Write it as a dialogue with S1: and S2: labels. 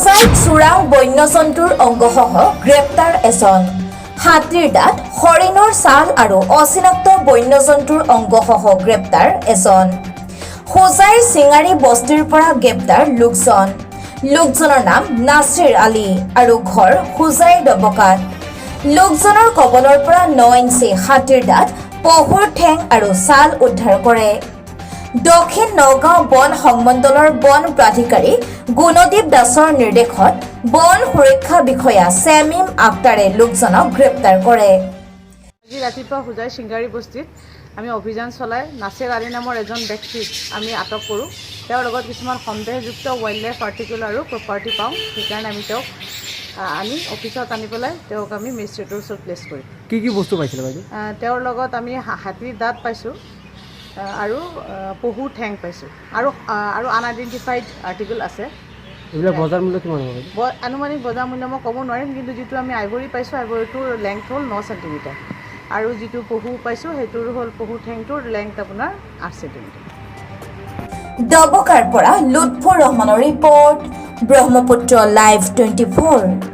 S1: হোজাইত চোৰাং বন্যজন্তুৰ অংগসহ গ্ৰেপ্তাৰ এজন হাতীৰ দাঁত হৰিণৰ ছাল আৰু অচিনাক্ত বন্যজন্তুৰ অংগসহ গ্ৰেপ্তাৰ এজন হোজাইৰ চিঙাৰী বস্তিৰ পৰা গ্ৰেপ্তাৰ লোকজনৰ নাম নাছিৰ আলী আৰু ঘৰ হোজাই ডবকাত লোকজনৰ কবলৰ পৰা 9 ইঞ্চি হাতীৰ দাঁত পহুৰ ঠেং আৰু ছাল উদ্ধাৰ কৰে দক্ষিণ নগাঁও বন সংমণ্ডলৰ বন প্ৰাধিকাৰী গুণদীপ দাসৰ নিৰ্দেশত বন সুৰক্ষা বিষয়া চেমিম আক্তাৰে লোকজনক গ্ৰেপ্তাৰ কৰে
S2: আজি ৰাতিপুৱা হোজাই চিংগাৰী বস্তিত আমি অভিযান চলাই নাছিৰ আলী নামৰ এজন ব্যক্তিক আমি আটক কৰোঁ তেওঁৰ লগত কিছুমান সন্দেহযুক্ত ৱাইল্ড লাইফ আৰ্টিকেল আৰু প্ৰপাৰ্টি পাওঁ সেইকাৰণে আমি তেওঁক আনি অফিচত আনি পেলাই তেওঁক আমি মেজিষ্ট্ৰেটৰ ওচৰত প্লেচ কৰিম
S3: কি বস্তু পাইছিলে বাইদেউ
S2: তেওঁৰ লগত আমি হাতীৰ দাঁত পাইছোঁ আৰু পহু ঠেং পাইছোঁ আৰু আনআইডেণ্টিফাইড আৰ্টিকেল আছে
S3: এইবিলাক বজাৰ মূল্য কিমান হ'ব
S2: আনুমানিক বজাৰ মূল্য মই ক'ব নোৱাৰিম কিন্তু যিটো আমি আইভৰি পাইছোঁ আইভৰিটোৰ লেংথ হ'ল 9 চেণ্টিমিটাৰ আৰু যিটো পহু পাইছোঁ সেইটোৰ হ'ল পহু ঠেংটোৰ লেংথ আপোনাৰ 8 চেণ্টিমিটাৰ
S1: ডবকাৰ পৰা লুৎফুৰ ৰহমানৰ ৰিপৰ্ট ব্ৰহ্মপুত্ৰ লাইভ 24